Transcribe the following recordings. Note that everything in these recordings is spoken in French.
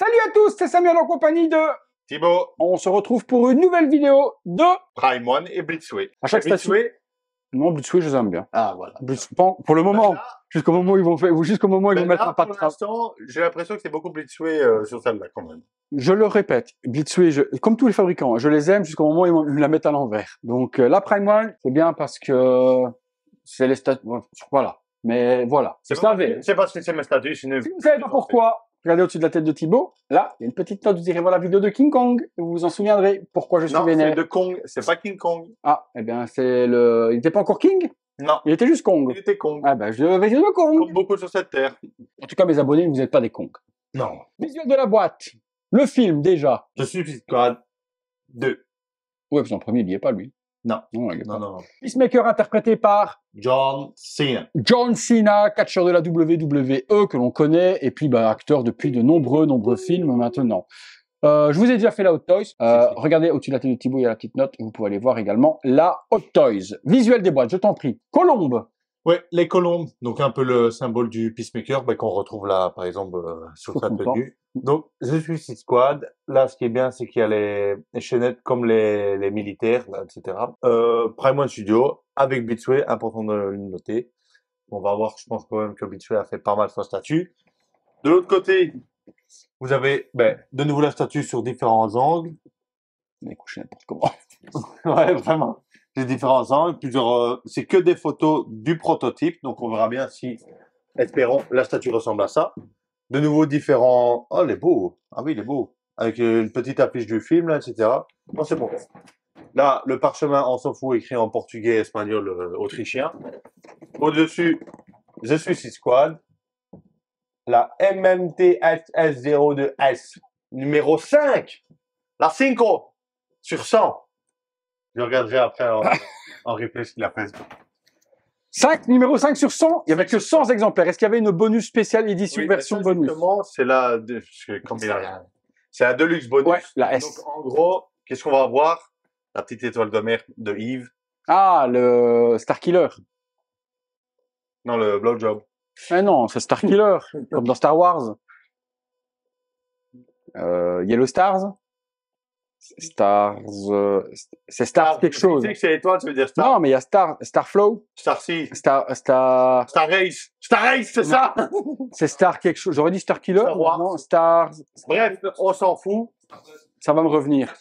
Salut à tous, c'est Samuel en compagnie de Thibaut. On se retrouve pour une nouvelle vidéo de Prime One et Blitzway. À chaque station. Non, Blitzway, je les aime bien. Ah, voilà. Pour le moment, jusqu'au moment où ils vont faire, ou jusqu'au moment où ils vont mettre un pas de pour l'instant, j'ai l'impression que c'est beaucoup Blitzway sur celle-là, quand même. Je le répète, Blitzway, comme tous les fabricants, je les aime jusqu'au moment où ils me la mettent à l'envers. Donc, la Prime One, c'est bien parce que c'est les statuts, voilà. Mais voilà. C'est parce que c'est mes statuts, Si vous savez pas pourquoi, regardez au-dessus de la tête de Thibaut. Là, il y a une petite note, vous irez voir la vidéo de King Kong, et vous vous en souviendrez pourquoi je suis vénère. Non, c'est de Kong, c'est pas King Kong. Ah, eh bien, il était pas encore King? Non. Il était juste Kong. Il était Kong. Ah ben, je vais de Kong. Comme beaucoup sur cette terre. En tout cas, mes abonnés, vous n'êtes pas des Kongs. Non. Visuel de la boîte. Le film, déjà. The Suicide Squad 2. Ouais, parce que le premier, il n'y est pas, lui. Non. Non, il est pas. Non. Peacemaker interprété par John Cena. John Cena, catcheur de la WWE, que l'on connaît, et puis acteur depuis de nombreux films maintenant. Je vous ai déjà fait la Hot Toys. Regardez au-dessus de la tête de Thibaut, il y a la petite note. Vous pouvez aller voir également la Hot Toys. Visuel des boîtes, je t'en prie. Colombe. Ouais, les colombes, donc un peu le symbole du Peacemaker, qu'on retrouve là, par exemple, sur sa tenue. Donc, The Suicide Squad, là, ce qui est bien, c'est qu'il y a les chaînettes comme les militaires, là, etc. Prime One Studio, avec Blitzway, important de le noter. On va voir, je pense quand même que Blitzway a fait pas mal son statut. De l'autre côté, vous avez, de nouveau la statue sur différents angles. Mais couché n'importe comment. Ouais, vraiment. J'ai différents angles, c'est que des photos du prototype, donc on verra bien si, espérons, la statue ressemble à ça. De nouveau différents, oh, il est beau. Ah oui, il est beau. Avec une petite affiche du film, là, etc. Non, c'est bon. Là, le parchemin, on s'en fout, écrit en portugais, espagnol, autrichien. Au-dessus, The Suicide Squad. La MMTSS02S, numéro 5. La 5 sur 100. Je regarderai après en replay ce qu'il a fait. Numéro 5 sur 100, il n'y avait que 100 exemplaires. Est-ce qu'il y avait une bonus spéciale édition version bonus? Justement, c'est c'est la Deluxe bonus. Ouais, la S. Donc, en gros, qu'est-ce qu'on va avoir? La petite étoile de mer de Yves. Ah, le Starkiller. Non, le Blowjob. Mais non, c'est Starkiller, comme dans Star Wars. Yellow Stars. C'est Star quelque chose. Tu sais que c'est l'étoile, tu veux dire Star? Non, mais il y a Starflow. Starseed. Star Race. Star Race, c'est ça? C'est Star quelque chose. J'aurais dit Starkiller. Star Wars. Non, Star. Bref, on s'en fout. Ça va me revenir.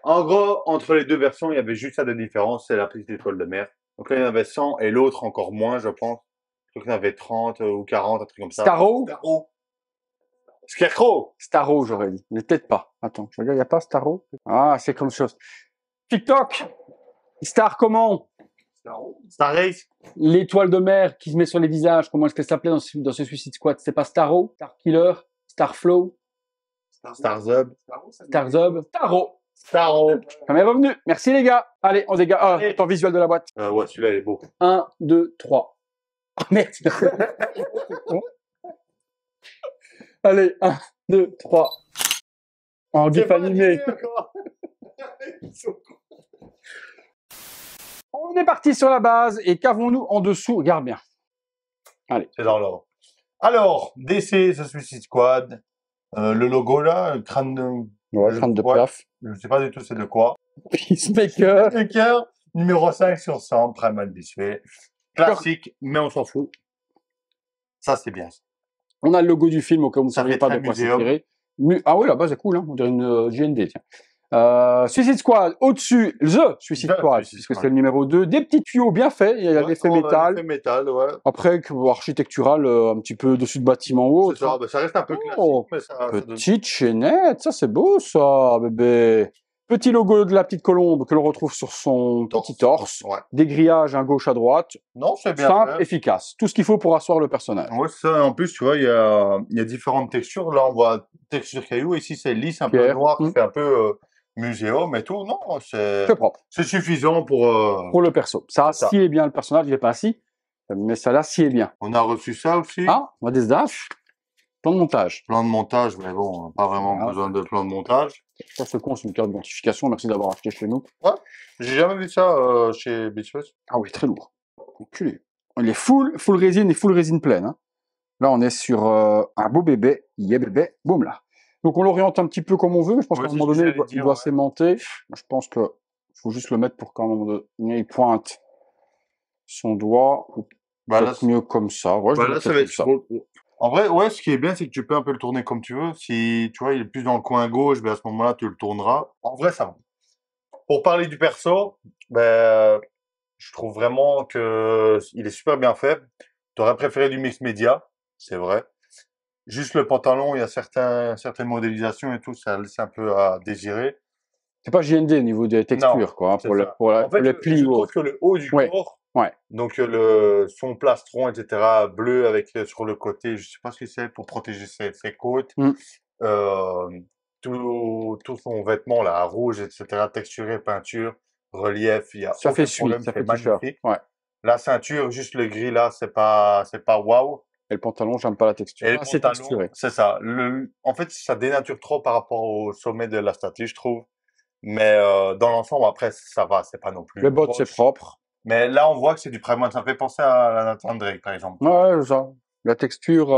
En gros, entre les deux versions, il y avait juste ça de différence, c'est la petite étoile de mer. Donc là, il y en avait 100 et l'autre encore moins, je pense. Je crois qu'il y en avait 30 ou 40, un truc comme ça. Starro. Scarecrow. Starro, j'aurais dit. Mais peut-être pas. Attends, je regarde, il n'y a pas Starro? Ah, c'est comme chose. TikTok. Star comment? Star Race. L'étoile de mer qui se met sur les visages, comment est-ce qu'elle s'appelait dans ce Suicide Squad? C'est pas Starro? Starkiller? Starflow? Starzub. Starzub? Starro. Starro. Ça m'est revenu. Merci les gars. Allez, on dégage. Ah, ton visuel de la boîte. Ouais, celui-là, il est beau. 1, 2, 3. Oh merde. Allez, 1, 2, 3. En gif animé. On est parti sur la base et qu'avons-nous en dessous? Regarde bien. Allez. C'est dans l'ordre. Alors, DC, The Suicide Squad. Le logo là, le crâne de... Ouais, crâne de Piaf. Je sais pas du tout c'est de quoi. Peacemaker. Peacemaker, numéro 5 sur 100, Prime One Blitzway. Classique, mais on s'en fout. Ça, c'est bien. On a le logo du film au cas où vous ne saviez pas de quoi c'est tiré. Ah oui, la base est cool, hein. On dirait une JND, tiens. Suicide Squad, au-dessus, The Suicide Squad, puisque c'est le numéro 2. Des petits tuyaux bien faits, il y a l'effet métal. Ouais. Après, architectural, un petit peu dessus de bâtiment ou autre. Ça, ça reste un peu classique, mais ça... Petite chaînette, ça c'est beau ça, bébé. Petit logo de la petite colombe que l'on retrouve sur son petit torse. Ouais. Des grillages à gauche à droite. Non, c'est bien simple, efficace. Tout ce qu'il faut pour asseoir le personnage. Ouais, ça. En plus, tu vois, il y a différentes textures. Là, on voit texture caillou. Ici, c'est lisse, un peu noir, qui fait un peu muséum et tout. Non, c'est propre. C'est suffisant pour le perso. Ça sied bien le personnage. Il n'est pas assis, mais ça là sied bien. On a reçu ça aussi. Ah, on a des dash. Plan de montage. Plan de montage, mais bon, pas vraiment besoin de plan de montage. Ça, c'est con, c'est une carte d'identification. Merci d'avoir acheté chez nous. Ouais, j'ai jamais vu ça chez Blitzway. Ah oui, très lourd. Enculé. Il est full résine et full résine pleine. Hein. Là, on est sur un beau bébé. Yeah, bébé. Boum là. Donc on l'oriente un petit peu comme on veut, mais je pense qu'à Ouais, un c'est ce moment que donné, j'allais il dire, doit ouais. s'aimanter. Je pense que faut juste le mettre pour qu'à un moment donné, il pointe son doigt, ou Bah là, peut-être mieux comme ça. Ouais, je bah dirais là, ça peut-être va comme être ça. En vrai, ouais, ce qui est bien, c'est que tu peux un peu le tourner comme tu veux. Si, tu vois, il est plus dans le coin gauche, ben à ce moment-là, tu le tourneras. En vrai, ça va. Pour parler du perso, ben, je trouve vraiment que il est super bien fait. T'aurais préféré du mix média, c'est vrai. Juste le pantalon, il y a certaines modélisations et tout, ça laisse un peu à désirer. C'est pas JND au niveau des Non, textures, quoi, hein, c'est ça. En pour fait, les plis je ou trouve autres. que le haut du Ouais, corps, ouais. donc son plastron, etc., bleu avec sur le côté, je sais pas ce que c'est, pour protéger ses côtes. Mm. Euh, tout son vêtement là, rouge, etc., texturé, peinture, relief, il y a Ça fait aucun suie, problème, ça c'est fait t-shirt. magnifique. Ouais. La ceinture, juste le gris là, c'est pas waouh. Et le pantalon, j'aime pas la texture. Et le Pas assez pantalon, texturé. c'est ça. En fait, ça dénature trop par rapport au sommet de la statue, je trouve. Mais dans l'ensemble, après, ça va, c'est pas non Les plus bottes, c'est moche. propre. Mais là, on voit que c'est du Primark. Ça fait penser à la Nathan Drake, par exemple. Ouais, ça. La texture,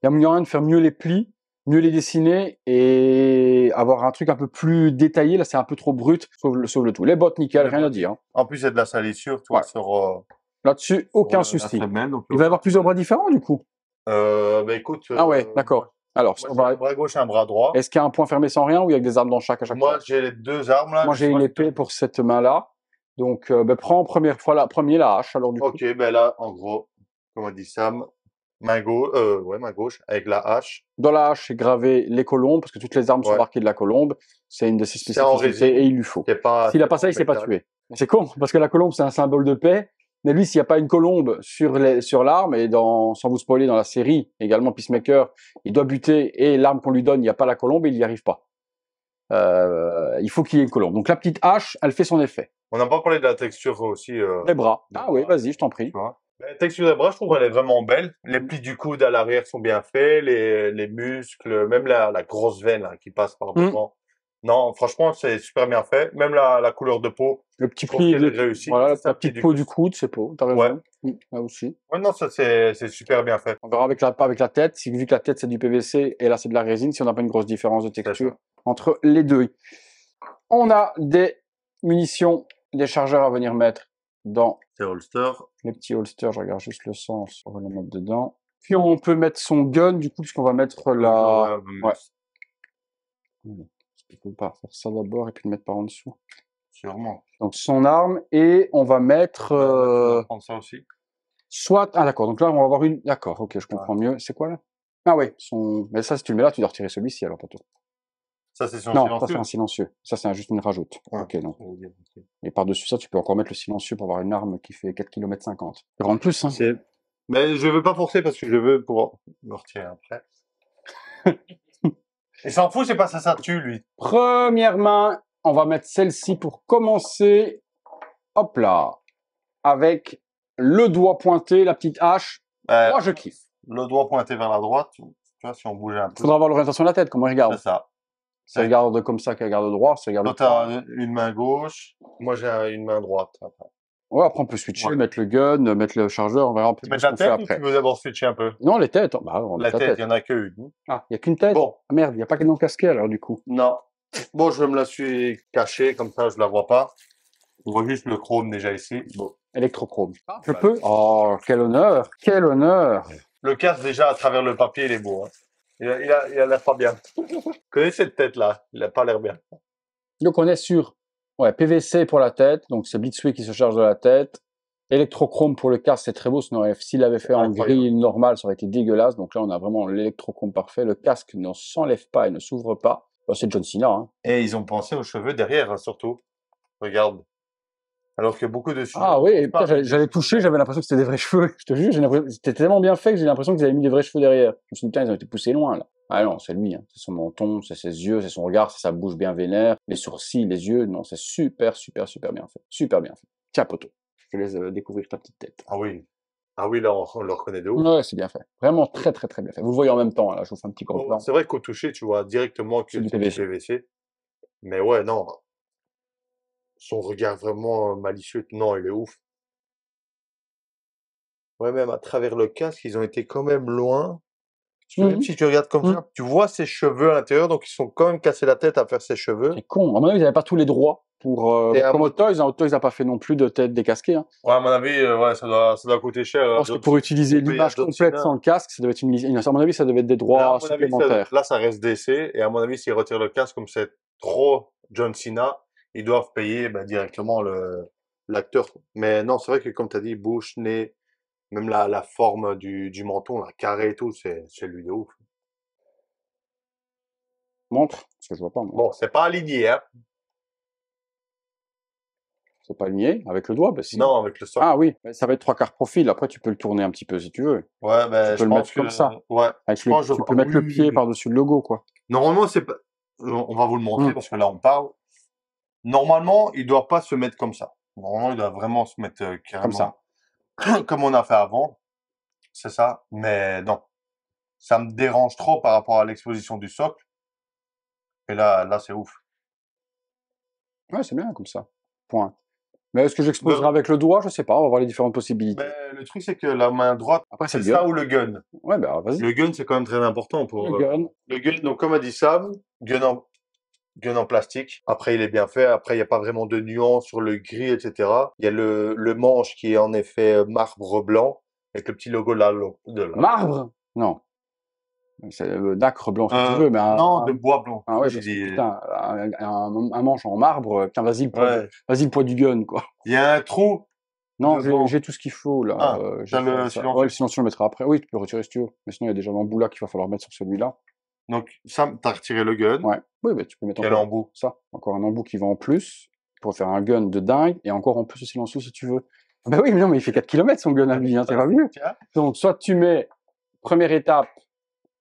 y a moyen de faire mieux les plis, mieux les dessiner et avoir un truc un peu plus détaillé. Là, c'est un peu trop brut. Sauve le tout. Les bottes, nickel, Les rien à bottes, dire, hein. en plus, il y a de la salissure, toi, Ouais. sur, Là-dessus, sur aucun la souci. semelle, donc il Il n'y a va y aucun avoir plusieurs problème. bras différents, du coup. Bah écoute, Ah ouais, d'accord. Alors, moi on j'ai un va... bras gauche et un bras droit. est-ce qu'il y a un point fermé sans rien ou il y a que des armes dans chaque à chaque Moi, fois? j'ai les deux armes là. Moi, Je sais j'ai pas une si épée pour cette main-là. Donc, ben, prends première fois premier la hache, alors du coup. Ok, ben là, en gros, comme a dit Sam, main gauche, avec la hache. Dans la hache, c'est gravé les colombes, parce que toutes les armes sont Ouais. marquées de la colombe. C'est une de ses C'est en spécificités et résine, il lui faut. S'il a c'est pas pas ça, en il s'est pas métal. tué. C'est con, parce que la colombe, c'est un symbole de paix. Mais lui, s'il n'y a pas une colombe sur l'arme, et sans vous spoiler, dans la série, également Peacemaker, il doit buter et l'arme qu'on lui donne, il n'y a pas la colombe et il n'y arrive pas. Il faut qu'il y ait une colombe. Donc la petite hache, elle fait son effet. On n'a pas parlé de la texture aussi Les bras. des Ah oui, bras, vas-y, je t'en tu prie. vois. La texture des bras, je trouve elle est vraiment belle. Les plis du coude à l'arrière sont bien faits, les muscles, même la grosse veine là, qui passe par Hum. devant. Non, franchement, c'est super bien fait. Même la couleur de peau, Le je petit trouve pli, qu'elle est réussie. voilà, C'est ça, la le pli petite du peau coude. du coude, c'est beau, t'as Ouais. raison. Là aussi. Ouais, non, ça c'est super bien fait. On verra avec la tête, vu que la tête c'est du PVC et là c'est de la résine, si on n'a pas une grosse différence de C'est texture ça. entre les deux. On a des munitions, des chargeurs à venir mettre dans C'est holster. les petits holsters, je regarde juste le sens, on va les mettre dedans. Puis on peut mettre son gun du coup, puisqu'on va mettre la... Ouais. Je peux pas faire ça d'abord et puis le mettre par en dessous. Sûrement. Donc son arme et on va mettre... Bah, là, tu vas prendre ça aussi. soit... Ah d'accord, donc là on va avoir une... D'accord, ok, je comprends mieux. C'est quoi là? Ah ouais, mais ça si tu le mets là, tu dois retirer celui-ci alors plutôt. Ça, c'est son Non, ça c'est silencieux. un silencieux. Ça c'est juste une rajoute. Ouais, Ok, non. ça veut dire, ok. Et par-dessus ça, tu peux encore mettre le silencieux pour avoir une arme qui fait 4 km 50. Ça rentre plus, hein. Mais je veux pas forcer parce que je veux pouvoir me retirer après. Il s'en fout, c'est pas ça tue, lui. Première main, on va mettre celle-ci pour commencer. Hop là. Avec le doigt pointé, la petite hache. Moi, je kiffe. Le doigt pointé vers la droite, tu vois, si on bougeait un peu. Faudra avoir l'orientation de la tête, comment il C'est regarde. ça. Si il regarde comme ça, qu'il regarde droit, si il regarde Toi, droit. t'as une main gauche. Moi, j'ai une main droite. Après. Ouais, après on peut switcher, Ouais. mettre le gun, mettre le chargeur, on verra un Tu petit peu mets ce la qu'on fait tête ou tu après. veux d'abord switcher un peu? Non, les têtes, bah, on va La mettre la tête, tête. il y en a qu'une. Ah, il y a qu'une tête? Bon. Ah, merde, il n'y a pas qu'un casqué alors du coup. Non. Bon, je me la suis cachée, comme ça, je la vois pas. On voit juste le chrome déjà ici. Bon. Électrochrome. Je peux? Oh, quel honneur! Quel honneur! Le casque, déjà, à travers le papier, il est beau. Hein. Il a l'air pas bien. Connais cette tête-là? Il a pas l'air bien. Donc on est sur PVC pour la tête, donc c'est Blitzway qui se charge de la tête. Électrochrome pour le casque, c'est très beau, sinon s'il avait fait en gris normal, ça aurait été dégueulasse. Donc là, on a vraiment l'électrochrome parfait. Le casque ne s'enlève pas et ne s'ouvre pas. Bah, c'est John Cena, hein. Et ils ont pensé aux cheveux derrière, hein, surtout. Regarde. Alors que beaucoup de studios Ah oui, ne et pensent pas putain, avec des j'avais cheveux touché, verts. j'avais l'impression que c'était des vrais cheveux. Je te jure, c'était tellement bien fait que j'ai l'impression qu'ils avaient mis des vrais cheveux derrière. Je me suis dit, putain, ils ont été poussés loin, là. Ah non, c'est lui, hein. C'est son menton, c'est ses yeux, c'est son regard, c'est sa bouche bien vénère, les sourcils, les yeux. Non, c'est super, super, super bien fait. Super bien fait. Tiens, poteau, je te laisse découvrir ta petite tête. Ah oui. Ah oui, là, on le reconnaît de ouf. Ouais, c'est bien fait. Vraiment très, très, très bien fait. Vous le voyez en même temps, là, je vous fais un petit gros plan. C'est vrai qu'au toucher, tu vois directement que C'est du c'est du PVC. PVC. Mais ouais, non. Son regard vraiment malicieux, non, il est ouf. Ouais, même à travers le casque, ils ont été quand même loin. Même si tu regardes comme ça, tu vois ses cheveux à l'intérieur, donc ils sont quand même cassés la tête à faire ses cheveux. C'est con. À mon avis, ils n'avaient pas tous les droits pour, comme Hot Toys. Hot Toys n'a pas fait non plus de tête décasquée. Hein. Ouais, à mon avis, ouais, ça doit coûter cher. Je pense que pour utiliser l'image complète sans le casque, ça devait être à mon avis, ça devait être des droits supplémentaires. Là, ça reste DC, et à mon avis, s'ils retirent le casque, comme c'est trop John Cena, ils doivent payer directement l'acteur. Mais non, c'est vrai que comme tu as dit, bouche, nez, même la forme du menton, la carré et tout, c'est lui de ouf. Montre, parce que je vois pas. Moi. Bon, c'est pas aligné, hein. C'est pas aligné avec le doigt, bah si. Non, avec le socle. Ah oui, ça va être 3/4 profil. Après, tu peux le tourner un petit peu si tu veux. Ouais, tu peux le mettre comme ça. Ouais. Tu peux mettre le pied par-dessus le logo, quoi. Normalement, c'est pas. On va vous le montrer parce que là, on parle. Normalement, il doit pas se mettre comme ça. Normalement, il doit vraiment se mettre carrément comme ça, comme on a fait avant. C'est ça. Mais non, ça me dérange trop par rapport à l'exposition du socle. Et là, c'est ouf. Ouais, c'est bien comme ça. Point. Mais est-ce que j'exposerai avec le doigt? Je sais pas, on va voir les différentes possibilités. Mais le truc, c'est que la main droite, après, c'est ça ou le gun. Ouais, bah vas-y. Le gun, c'est quand même très important pour... Le gun. Le gun, donc comme a dit Sam, gun en plastique. Après, il est bien fait. Après, il n'y a pas vraiment de nuance sur le gris, etc. Il y a le manche qui est en effet marbre blanc, avec le petit logo de la... Marbre? Non. C'est nacre blanc, si tu veux, mais non, de bois blanc. Ah ouais, putain, un manche en marbre, putain, vas-y, le poids du gun, quoi. Il y a un trou. Non, j'ai tout ce qu'il faut, là. T'as le silencieux. Ouais, le silencieux, on le mettra après. Oui, tu peux retirer si tu veux. Mais sinon, il y a déjà l'embout là qu'il va falloir mettre sur celui-là. Donc, Sam, t'as retiré le gun. Ouais. Oui, bah, tu peux mettre encore embout. Ça. Encore un embout qui va en plus, pour faire un gun de dingue, et encore en plus le silencieux si tu veux. Bah oui, mais non, mais il fait 4 km son gun à lui, hein, t'es pas mieux. Donc, soit tu mets, première étape,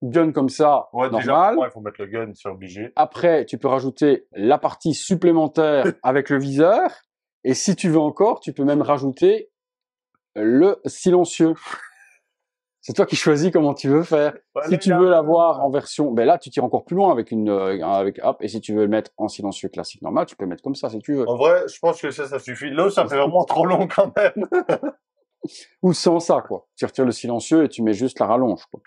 gun comme ça, normal. Déjà, il faut mettre le gun, c'est obligé. Après, tu peux rajouter la partie supplémentaire avec le viseur. Et si tu veux encore, tu peux même rajouter le silencieux. C'est toi qui choisis comment tu veux faire. Si tu veux l'avoir en version, ben là, tu tires encore plus loin avec hop. Et si tu veux le mettre en silencieux classique normal, tu peux le mettre comme ça si tu veux. En vrai, je pense que ça suffit. Là, ça fait vraiment trop long quand même. Ou sans ça, quoi. Tu retires le silencieux et tu mets juste la rallonge, quoi.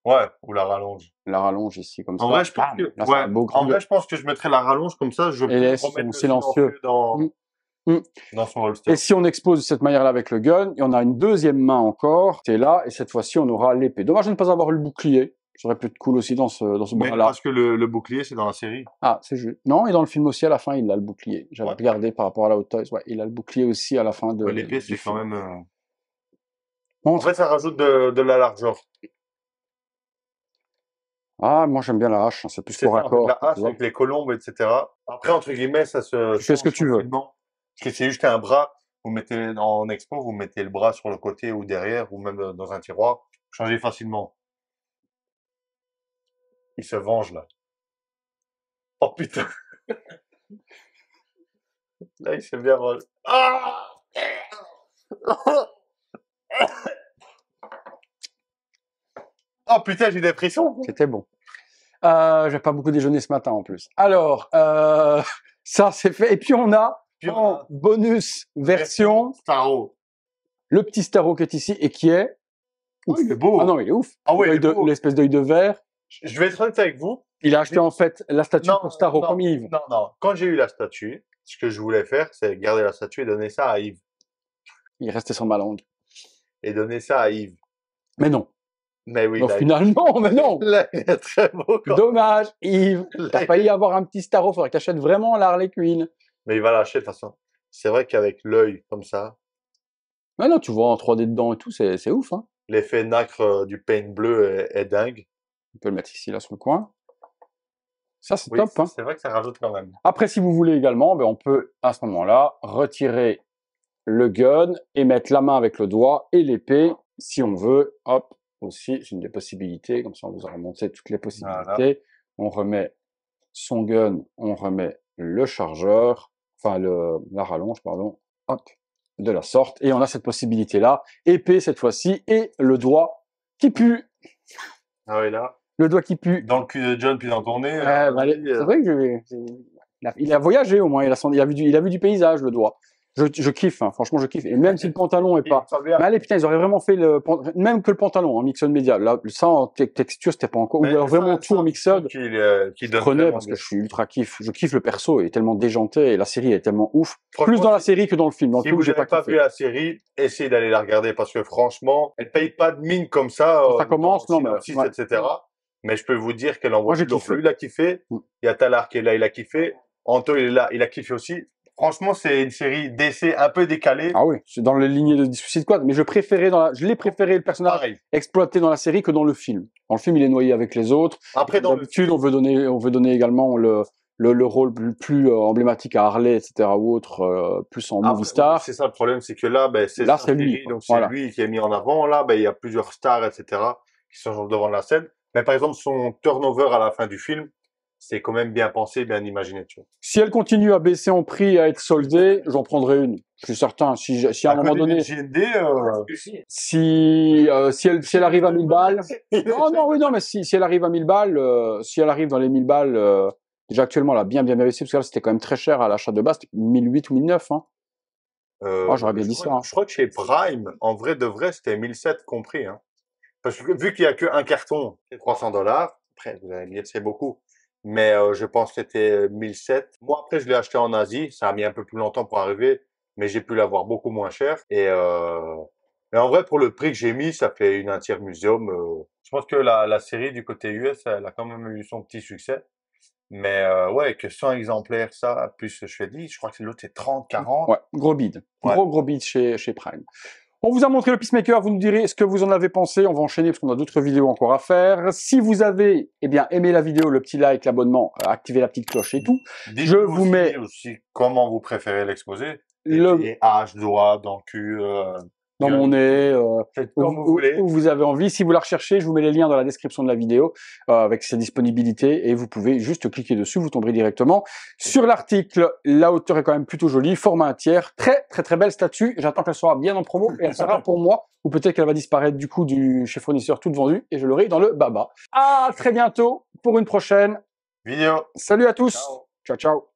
Ouais, ou la rallonge. La rallonge ici, comme ça. En vrai, je pense que je mettrais la rallonge comme ça, je peux remettre le silencieux dans son holster. Et si on expose de cette manière-là avec le gun, et on a une deuxième main encore, c'est là, et cette fois-ci, on aura l'épée. Dommage de ne pas avoir eu le bouclier. Ça aurait pu être cool aussi dans ce bras-là. Parce que le bouclier, c'est dans la série. Ah, c'est juste. Non, et dans le film aussi, à la fin, il a le bouclier. J'avais regardé par rapport à la Hot Toys. Ouais, il a le bouclier aussi à la fin de. Ouais, l'épée, c'est quand même. En fait, ça rajoute de la largeur. Ah, moi j'aime bien la hache, c'est plus pour accord. La hache avec les colombes, etc. Après, entre guillemets, ça se... Tu fais ce que tu veux. Parce que c'est juste un bras, vous mettez en expo, vous mettez le bras sur le côté ou derrière, ou même dans un tiroir. Changez facilement. Il se venge, là. Oh putain. Là, il s'est bien vengé. Ah! Oh putain, j'ai des frissons. C'était bon. J'ai pas beaucoup déjeuné ce matin en plus. Alors, ça c'est fait. Et puis on a en bonus version Starro. Le petit Starro qui est ici et qui est. Oh, il est beau. Ah non, il est ouf. Ah ouais, l'espèce d'œil de verre. Je vais être honnête avec vous. Il a acheté en fait la statue pour Starro comme Yves. Non. Quand j'ai eu la statue, ce que je voulais faire, c'est garder la statue et donner ça à Yves. Il restait sur ma langue. Et donner ça à Yves. Mais non. Mais oui. Au final, non, mais non. Là, il est très beau. Dommage, Yves. T'as failli avoir un petit Starro. Faudrait que t'achètes vraiment la Harley Quinn. Mais il va l'acheter de toute façon. C'est vrai qu'avec l'œil comme ça. Mais non, tu vois en 3D dedans et tout, c'est ouf, hein. L'effet nacre du paint bleu est dingue. On peut le mettre ici, là, sur le coin. Ça, c'est top, hein. C'est vrai que ça rajoute quand même. Après, si vous voulez également, ben, on peut, à ce moment-là, retirer le gun et mettre la main avec le doigt et l'épée, si on veut. Hop, aussi, c'est une des possibilités. Comme ça, on vous aura montré toutes les possibilités. Voilà. On remet son gun, on remet le chargeur, enfin, la rallonge, pardon. Hop, de la sorte. Et on a cette possibilité-là. Épée, cette fois-ci, et le doigt qui pue. Ah oui, là. Le doigt qui pue. Dans le cul de John, puis dans ton nez. C'est vrai que il a voyagé au moins, il a vu du paysage, le doigt. Je kiffe, hein, franchement, je kiffe. Et même si le pantalon est pas... Mais allez, putain, ils auraient vraiment fait même que le pantalon en Mixon Media. Là, ça, en texture, c'était pas encore... Ou alors vraiment tout en Mixon. Qui Prenez, parce que je suis ultra kiff. Je kiffe le perso, il est tellement déjanté, et la série est tellement ouf. Plus dans la série que dans le film. Dans le si film, vous j'ai n'avez pas pas kiffé. vu la série, essayez d'aller la regarder, parce que franchement, elle paye pas de mine comme ça. Ça commence, non, mais... synopsis, Ouais. etc. Mais je peux vous dire qu'elle envoie Moi, j'ai du lourd. kiffé. Lui, il a kiffé. Il y a Talar qui est là, il a kiffé. Anto, il est là, il a kiffé aussi. Franchement, c'est une série d'essais un peu décalée. Ah oui, c'est dans les lignées de Suicide Squad, mais je l'ai préféré le personnage Pareil. exploité dans la série que dans le film. Dans le film, il est noyé avec les autres. Après, dans d'habitude, on veut donner également le rôle plus emblématique à Harley, etc. ou autre, plus en movie star. C'est ça le problème, c'est que là, c'est Là, sa c'est lui, série, quoi. donc c'est Voilà. lui qui est mis en avant. Là, il y a plusieurs stars, etc. qui sont devant la scène. Mais par exemple, son turnover à la fin du film, c'est quand même bien pensé, bien imaginé, tu vois. Si elle continue à baisser en prix, à être soldée, j'en prendrai une. Je suis certain. Si à un moment donné, si elle arrive à 1000 balles, non, mais si elle arrive à 1000 balles, si elle arrive dans les 1000 balles, déjà actuellement, elle a bien baissé, parce que là, c'était quand même très cher à l'achat de base, c'était 1008 ou 1009, hein. J'aurais bien dit ça. Hein. Je crois que chez Prime, en vrai de vrai, c'était 1007 compris, hein. Parce que vu qu'il y a qu'un carton, c'est $300. Après, vous allez me dire, c'est beaucoup. Mais je pense que c'était 1007. Moi, après, je l'ai acheté en Asie. Ça a mis un peu plus longtemps pour arriver, mais j'ai pu l'avoir beaucoup moins cher. Mais en vrai, pour le prix que j'ai mis, ça fait une entière muséum. Je pense que la série du côté US, elle a quand même eu son petit succès. Mais ouais, que 100 exemplaires, ça, plus je fais 10, je crois que l'autre c'est 30, 40. Ouais, gros bid. Ouais. Gros bid chez Prime. On vous a montré le Peacemaker, vous nous direz ce que vous en avez pensé. On va enchaîner parce qu'on a d'autres vidéos encore à faire. Si vous avez aimé la vidéo, le petit like, l'abonnement, activez la petite cloche et tout. Je vous mets aussi comment vous préférez l'exposer. Les haches, doigts, dans le cul, dans mon nez, où vous avez envie. Si vous la recherchez, je vous mets les liens dans la description de la vidéo avec ses disponibilités et vous pouvez juste cliquer dessus, vous tomberez directement sur l'article. La hauteur est quand même plutôt jolie, format 1/3, très belle statue. J'attends qu'elle soit bien en promo et elle sera pour moi, ou peut-être qu'elle va disparaître du coup chez fournisseur toute vendue et je l'aurai dans le baba. À très bientôt pour une prochaine vidéo. Salut à tous. Ciao.